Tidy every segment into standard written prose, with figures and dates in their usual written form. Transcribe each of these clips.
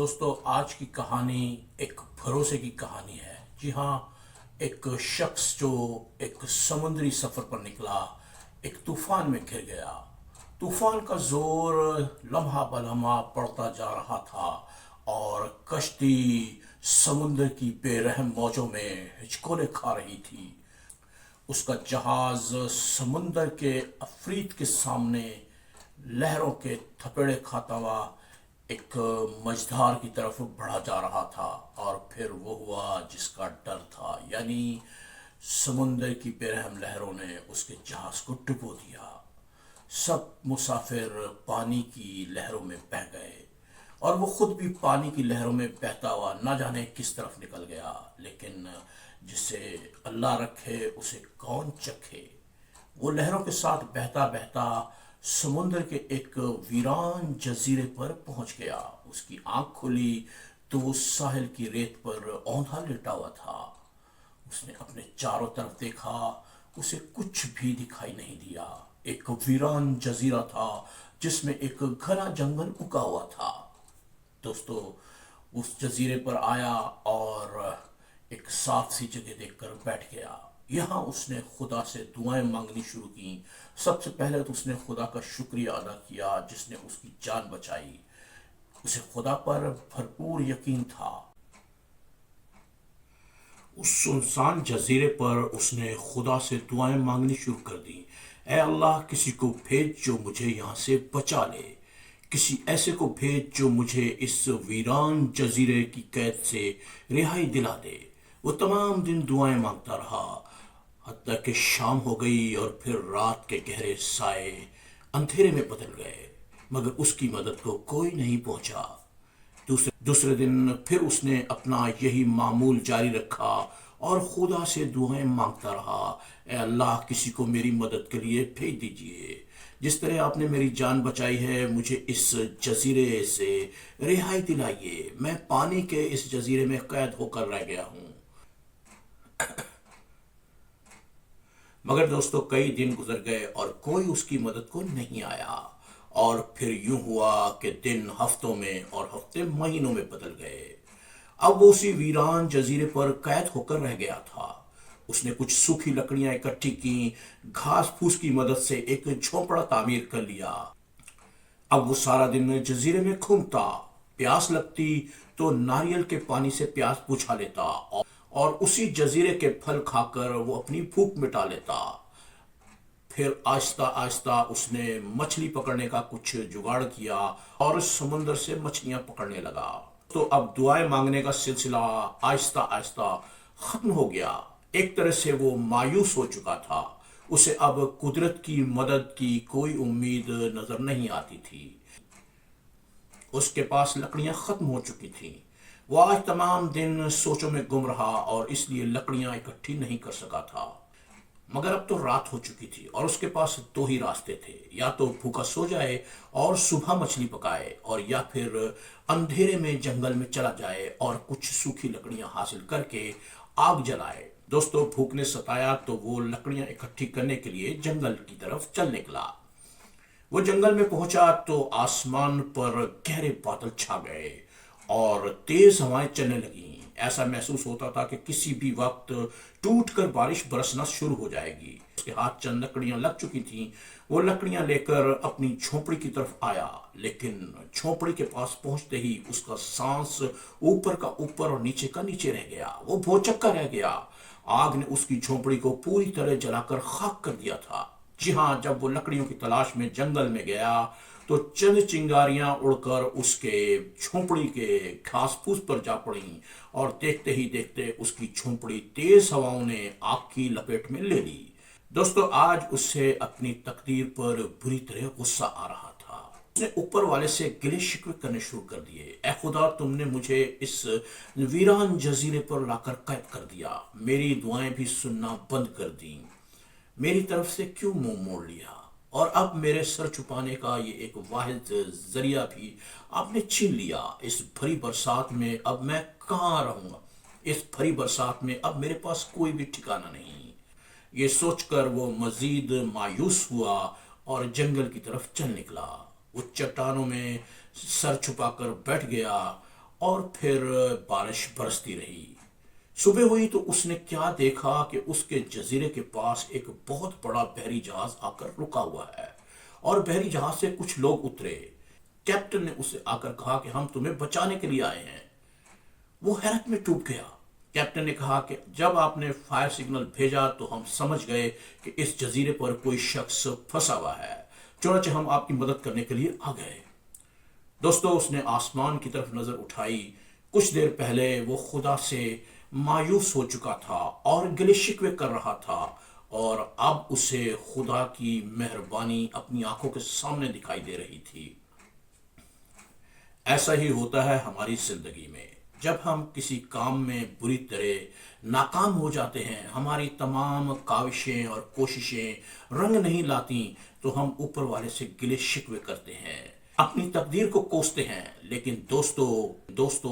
دوستو آج کی کہانی ایک بھروسے کی کہانی ہے۔ جی ہاں، ایک شخص جو ایک سمندری سفر پر نکلا، ایک طوفان میں گر گیا۔ طوفان کا زور لمحہ بلمحہ بڑھتا جا رہا تھا اور کشتی سمندر کی بے رحم موجوں میں ہچکولے کھا رہی تھی۔ اس کا جہاز سمندر کے افریت کے سامنے لہروں کے تھپیڑے کھاتا ہوا ایک مجدار کی طرف بڑھا جا رہا تھا، اور پھر وہ ہوا جس کا ڈر تھا، یعنی سمندر کی بے رحم لہروں نے اس کے جہاز کو ڈبو دیا۔ سب مسافر پانی کی لہروں میں بہہ گئے اور وہ خود بھی پانی کی لہروں میں بہتا ہوا نہ جانے کس طرف نکل گیا، لیکن جسے اللہ رکھے اسے کون چکھے۔ وہ لہروں کے ساتھ بہتا بہتا سمندر کے ایک ویران جزیرے پر پہنچ گیا۔ اس کی آنکھ کھلی تو وہ ساحل کی ریت پر اوندھا لیٹا ہوا تھا۔ اس نے اپنے چاروں طرف دیکھا، اسے کچھ بھی دکھائی نہیں دیا۔ ایک ویران جزیرہ تھا جس میں ایک گھنا جنگل اگا ہوا تھا۔ دوستو اس جزیرے پر آیا اور ایک صاف سی جگہ دیکھ کر بیٹھ گیا۔ یہاں اس نے خدا سے دعائیں مانگنی شروع کی۔ سب سے پہلے تو اس نے خدا کا شکریہ ادا کیا جس نے اس کی جان بچائی۔ اسے خدا پر بھرپور یقین تھا۔ اس سنسان جزیرے پر اس نے خدا سے دعائیں مانگنی شروع کر دی۔ اے اللہ، کسی کو بھیج جو مجھے یہاں سے بچا لے، کسی ایسے کو بھیج جو مجھے اس ویران جزیرے کی قید سے رہائی دلا دے۔ وہ تمام دن دعائیں مانگتا رہا، حتیٰ کہ شام ہو گئی اور پھر رات کے گہرے سائے اندھیرے میں بدل گئے، مگر اس کی مدد کو کوئی نہیں پہنچا۔ دوسرے دن پھر اس نے اپنا یہی معمول جاری رکھا اور خدا سے دعائیں مانگتا رہا، اے اللہ، کسی کو میری مدد کے لیے بھیج دیجئے۔ جس طرح آپ نے میری جان بچائی ہے، مجھے اس جزیرے سے رہائی دلائیے۔ میں پانی کے اس جزیرے میں قید ہو کر رہ گیا ہوں۔ مگر دوستو کئی دن گزر گئے اور کوئی اس کی مدد کو نہیں آیا، اور پھر یوں ہوا کہ دن ہفتوں میں اور ہفتے مہینوں میں بدل گئے۔ اب وہ اسی ویران جزیرے پر قید ہو کر رہ گیا تھا۔ اس نے کچھ سوکھی لکڑیاں اکٹھی کی، گھاس پھوس کی مدد سے ایک جھونپڑا تعمیر کر لیا۔ اب وہ سارا دن جزیرے میں گھومتا، پیاس لگتی تو ناریل کے پانی سے پیاس بجھا لیتا اور اسی جزیرے کے پھل کھا کر وہ اپنی بھوک مٹا لیتا۔ پھر آہستہ آہستہ اس نے مچھلی پکڑنے کا کچھ جگاڑ کیا اور سمندر سے مچھلیاں پکڑنے لگا۔ تو اب دعائیں مانگنے کا سلسلہ آہستہ آہستہ ختم ہو گیا۔ ایک طرح سے وہ مایوس ہو چکا تھا۔ اسے اب قدرت کی مدد کی کوئی امید نظر نہیں آتی تھی۔ اس کے پاس لکڑیاں ختم ہو چکی تھیں۔ وہ آج تمام دن سوچوں میں گم رہا اور اس لیے لکڑیاں اکٹھی نہیں کر سکا تھا۔ مگر اب تو رات ہو چکی تھی اور اس کے پاس دو ہی راستے تھے، یا تو بھوکا سو جائے اور صبح مچھلی پکائے، اور یا پھر اندھیرے میں جنگل میں چلا جائے اور کچھ سوکھی لکڑیاں حاصل کر کے آگ جلائے۔ دوستو بھوک نے ستایا تو وہ لکڑیاں اکٹھی کرنے کے لیے جنگل کی طرف چل نکلا۔ وہ جنگل میں پہنچا تو آسمان پر گہرے بادل چھا گئے اور تیز ہوائیں چلنے لگیں۔ ایسا محسوس ہوتا تھا کہ کسی بھی وقت ٹوٹ کر بارش برسنا شروع ہو جائے گی۔ اس کے ہاتھ چند لکڑیاں لگ چکی تھیں۔ وہ لکڑیاں لے کر اپنی جھونپڑی کی طرف آیا، لیکن جھونپڑی کے پاس پہنچتے ہی اس کا سانس اوپر کا اوپر اور نیچے کا نیچے رہ گیا۔ وہ بھوچکا رہ گیا۔ آگ نے اس کی جھونپڑی کو پوری طرح جلا کر خاک کر دیا تھا۔ جی ہاں، جب وہ لکڑیوں کی تلاش میں جنگل میں گیا تو چند چنگاریاں اڑ کر اس کے جھونپڑی کے گھاس پھوس پر جا پڑیں، اور دیکھتے ہی دیکھتے اس کی جھونپڑی تیز ہواؤں نے آگ کی لپیٹ میں لے لی۔ دوستو آج اس سے اپنی تقدیر پر بری طرح غصہ آ رہا تھا۔ اس نے اوپر والے سے گلے شکوے کرنے شروع کر دیے، اے خدا، تم نے مجھے اس ویران جزیرے پر لا کر قید کر دیا، میری دعائیں بھی سننا بند کر دیں، میری طرف سے کیوں منہ موڑ لیا، اور اب میرے سر چھپانے کا یہ ایک واحد ذریعہ بھی آپ نے چھین لیا۔ اس بھری برسات میں اب میں کہاں رہوں گا؟ اس بھری برسات میں اب میرے پاس کوئی بھی ٹھکانہ نہیں۔ یہ سوچ کر وہ مزید مایوس ہوا اور جنگل کی طرف چل نکلا۔ وہ چٹانوں میں سر چھپا کر بیٹھ گیا اور پھر بارش برستی رہی۔ صبح ہوئی تو اس نے کیا دیکھا کہ اس کے جزیرے کے پاس ایک بہت بڑا بحری جہاز آ کر رکا ہوا ہے اور بحری جہاز سے کچھ لوگ اترے۔ کیپٹن نے اسے آ کر کہا کہ ہم تمہیں بچانے کے لیے آئے ہیں۔ وہ حیرت میں ڈوب گیا۔ کیپٹن نے کہا کہ جب آپ نے فائر سگنل بھیجا تو ہم سمجھ گئے کہ اس جزیرے پر کوئی شخص پھنسا ہوا ہے، چنانچہ ہم آپ کی مدد کرنے کے لیے آ گئے۔ دوستو، اس نے آسمان کی طرف نظر اٹھائی۔ کچھ دیر پہلے وہ خدا سے مایوس ہو چکا تھا اور گلے شکوے کر رہا تھا، اور اب اسے خدا کی مہربانی اپنی آنکھوں کے سامنے دکھائی دے رہی تھی۔ ایسا ہی ہوتا ہے ہماری زندگی میں۔ جب ہم کسی کام میں بری طرح ناکام ہو جاتے ہیں، ہماری تمام کاوشیں اور کوششیں رنگ نہیں لاتی، تو ہم اوپر والے سے گلے شکوے کرتے ہیں، اپنی تقدیر کو کوستے ہیں۔ لیکن دوستو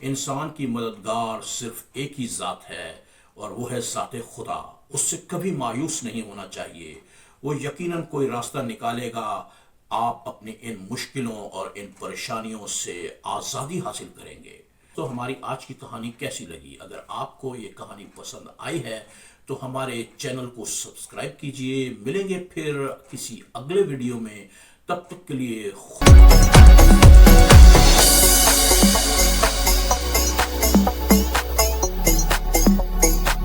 انسان کی مددگار صرف ایک ہی ذات ہے، اور وہ ہے ذات خدا۔ اس سے کبھی مایوس نہیں ہونا چاہیے، وہ یقیناً کوئی راستہ نکالے گا۔ آپ اپنے ان مشکلوں اور ان پریشانیوں سے آزادی حاصل کریں گے۔ تو ہماری آج کی کہانی کیسی لگی؟ اگر آپ کو یہ کہانی پسند آئی ہے تو ہمارے چینل کو سبسکرائب کیجئے۔ ملیں گے پھر کسی اگلے ویڈیو میں، تب تک کے لیے